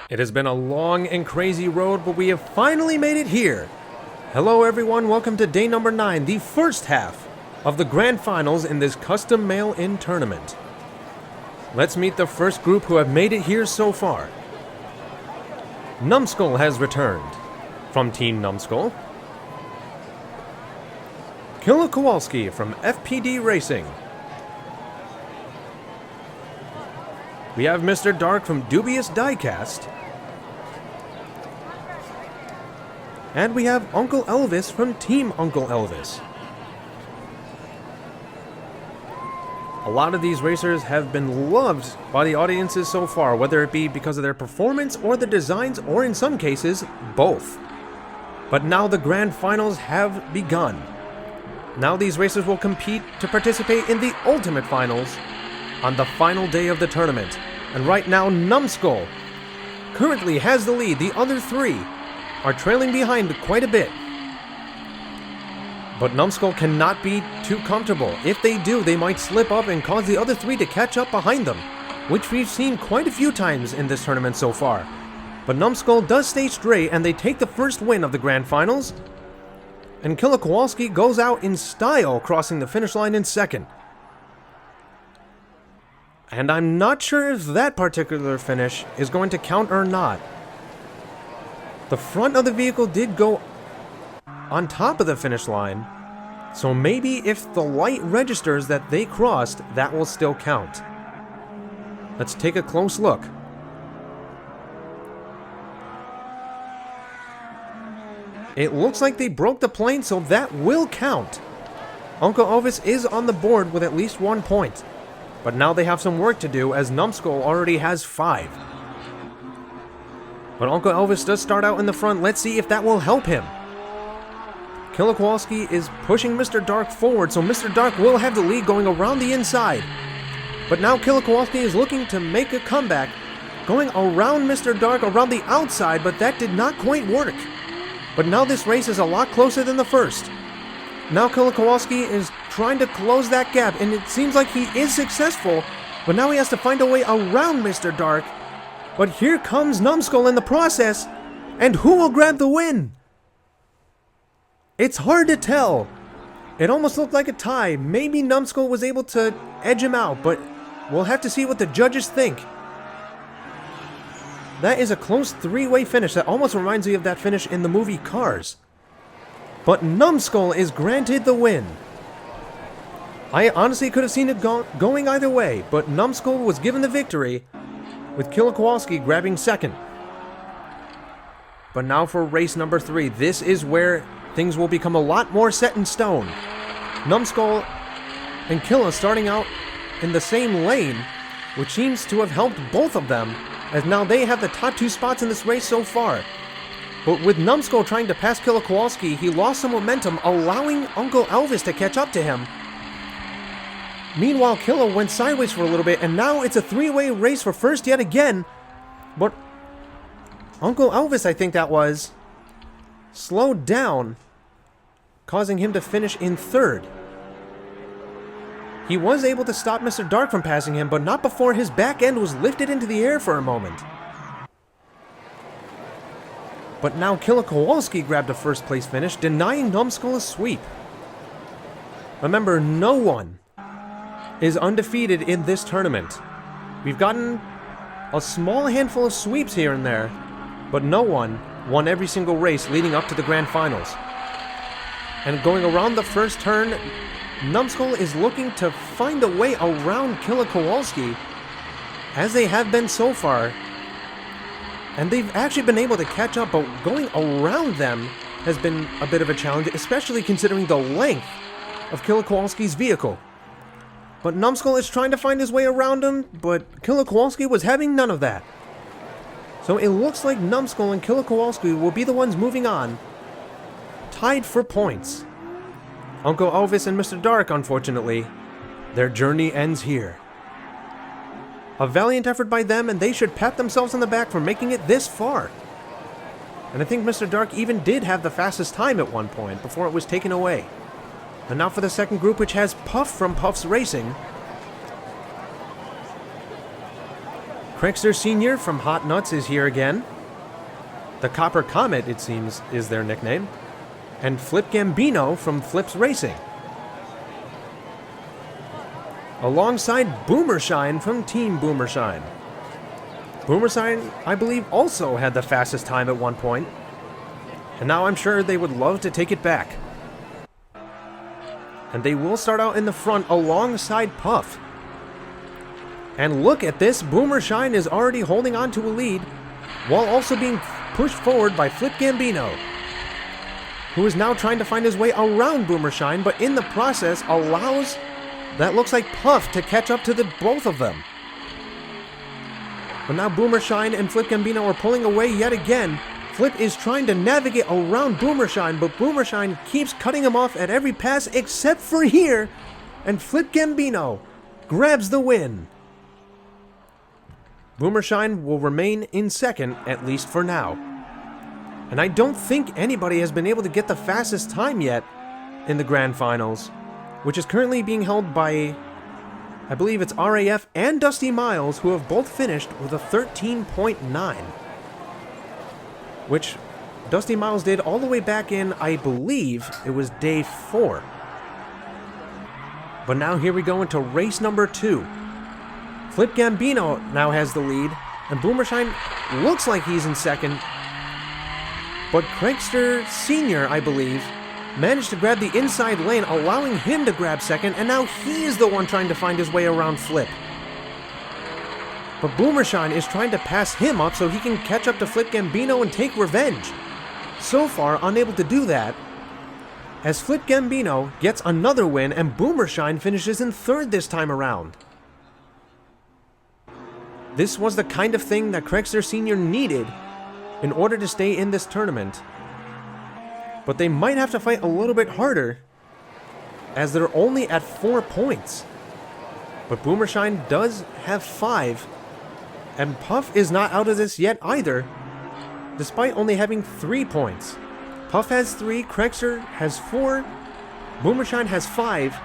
It has been a long and crazy road, but we have finally made it here. Hello everyone, welcome to day number 9, the first half of the grand finals in this custom mail-in tournament. Let's meet the first group who have made it here so far. Numbskull has returned from Team Numbskull. Killa Kowalski from FPD Racing. We have Mr. Dark from Dubious Diecast. And we have Uncle Elvis from Team Uncle Elvis. A lot of these racers have been loved by the audiences so far, whether it be because of their performance or the designs, or in some cases, both. But now the grand finals have begun. Now these racers will compete to participate in the ultimate finals on the final day of the tournament. And right now, Numbskull currently has the lead. The other three are trailing behind quite a bit. But Numbskull cannot be too comfortable. If they do, they might slip up and cause the other three to catch up behind them, which we've seen quite a few times in this tournament so far. But Numbskull does stay straight, and they take the first win of the grand finals. And Killa Kowalski goes out in style, crossing the finish line in second. And I'm not sure if that particular finish is going to count or not. The front of the vehicle did go on top of the finish line, so maybe if the light registers that they crossed, that will still count. Let's take a close look. It looks like they broke the plane, so that will count. Uncle Elvis is on the board with at least 1 point. But now they have some work to do, as Numbskull already has 5. But Uncle Elvis does start out in the front. Let's see if that will help him. Killa Kowalski is pushing Mr. Dark forward, so Mr. Dark will have the lead going around the inside. But now Killa Kowalski is looking to make a comeback, going around Mr. Dark around the outside, but that did not quite work. But now this race is a lot closer than the first. Now Killa Kowalski is trying to close that gap, and it seems like he is successful, but now he has to find a way around Mr. Dark. But here comes Numbskull in the process, and who will grab the win? It's hard to tell. It almost looked like a tie. Maybe Numbskull was able to edge him out, but we'll have to see what the judges think. That is a close 3-way finish. That almost reminds me of that finish in the movie Cars. But Numbskull is granted the win. I honestly could have seen it going either way, but Numbskull was given the victory, with Killa Kowalski grabbing second. But now for race number 3. This is where things will become a lot more set in stone. Numbskull and Killa starting out in the same lane, which seems to have helped both of them, as now they have the top 2 spots in this race so far. But with Numbskull trying to pass Killa Kowalski, he lost some momentum, allowing Uncle Elvis to catch up to him. Meanwhile, Killa went sideways for a little bit, and now it's a 3-way race for first yet again. But Uncle Elvis, I think that was, slowed down, causing him to finish in third. He was able to stop Mr. Dark from passing him, but not before his back end was lifted into the air for a moment. But now Killa Kowalski grabbed a first place finish, denying Numbskull a sweep. Remember, no one is undefeated in this tournament. We've gotten a small handful of sweeps here and there, but no one won every single race leading up to the grand finals. And going around the first turn, Numbskull is looking to find a way around Killa Kowalski, as they have been so far. And they've actually been able to catch up, but going around them has been a bit of a challenge, especially considering the length of Killa Kowalski's vehicle. But Numbskull is trying to find his way around him, but Killa Kowalski was having none of that. So it looks like Numbskull and Killa Kowalski will be the ones moving on, tied for points. Uncle Elvis and Mr. Dark, unfortunately, their journey ends here. A valiant effort by them, and they should pat themselves on the back for making it this far. And I think Mr. Dark even did have the fastest time at one point before it was taken away. And now for the second group, which has Puff from Puff's Racing. Craigster Sr. from Hot Nuts is here again. The Copper Comet, it seems, is their nickname. And Flip Gambino from Flips Racing. Alongside Boomershine from Team Boomershine. Boomershine, I believe, also had the fastest time at one point. And now I'm sure they would love to take it back. And they will start out in the front alongside Puff. And look at this, Boomershine is already holding on to a lead, while also being pushed forward by Flip Gambino, who is now trying to find his way around Boomershine, but in the process allows, that looks like Puff, to catch up to the both of them. But now Boomershine and Flip Gambino are pulling away yet again. Flip is trying to navigate around Boomershine, but Boomershine keeps cutting him off at every pass except for here, and Flip Gambino grabs the win. Boomershine will remain in second, at least for now. And I don't think anybody has been able to get the fastest time yet in the Grand Finals, which is currently being held by, I believe it's RAF and Dusty Miles, who have both finished with a 13.9. Which Dusty Miles did all the way back in, I believe, it was day 4. But now here we go into race number 2. Flip Gambino now has the lead, and Boomershine looks like he's in second. But Craigster Sr., I believe, managed to grab the inside lane, allowing him to grab second, and now he is the one trying to find his way around Flip. But Boomershine is trying to pass him up so he can catch up to Flip Gambino and take revenge. So far, unable to do that, as Flip Gambino gets another win and Boomershine finishes in third this time around. This was the kind of thing that Craigster Sr. needed in order to stay in this tournament. But they might have to fight a little bit harder, as they're only at 4 points. But Boomershine does have 5, and Puff is not out of this yet either, despite only having 3 points. Puff has 3, Craigster has 4, Boomershine has 5,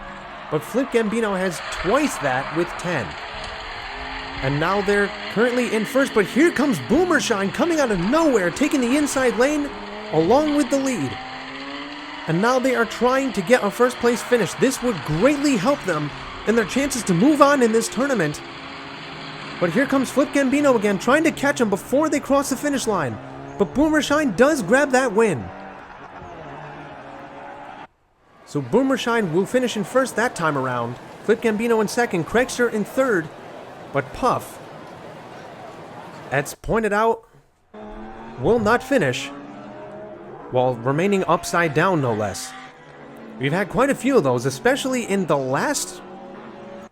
but Flip Gambino has twice that with 10. And now they're currently in first, but here comes Boomershine coming out of nowhere, taking the inside lane along with the lead. And now they are trying to get a first place finish. This would greatly help them in their chances to move on in this tournament. But here comes Flip Gambino again, trying to catch him before they cross the finish line. But Boomershine does grab that win. So Boomershine will finish in first that time around. Flip Gambino in second, Craigster in third. But Puff, as pointed out, will not finish, while remaining upside down no less. We've had quite a few of those, especially in the last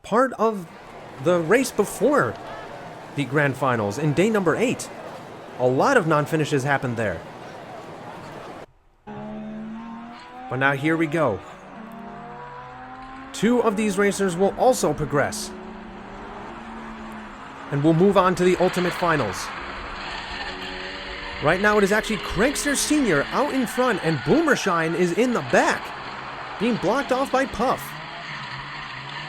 part of the race before the Grand Finals, in day number 8. A lot of non-finishes happened there. But now here we go. 2 of these racers will also progress, and we'll move on to the Ultimate Finals. Right now it is actually Craigster Sr. out in front, and Boomershine is in the back, being blocked off by Puff.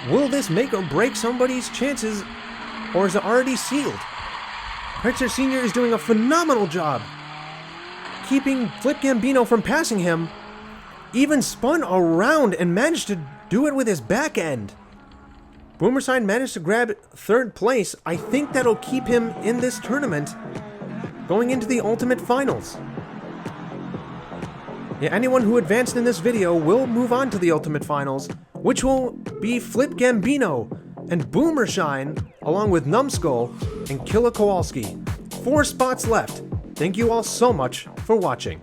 Will this make or break somebody's chances, or is it already sealed? Craigster Sr. is doing a phenomenal job keeping Flip Gambino from passing him, even spun around and managed to do it with his back end. Boomershine managed to grab third place. I think that'll keep him in this tournament going into the Ultimate Finals. Yeah, anyone who advanced in this video will move on to the Ultimate Finals, which will be Flip Gambino and Boomershine, along with Numbskull and Killer Kowalski. 4 spots left. Thank you all so much for watching.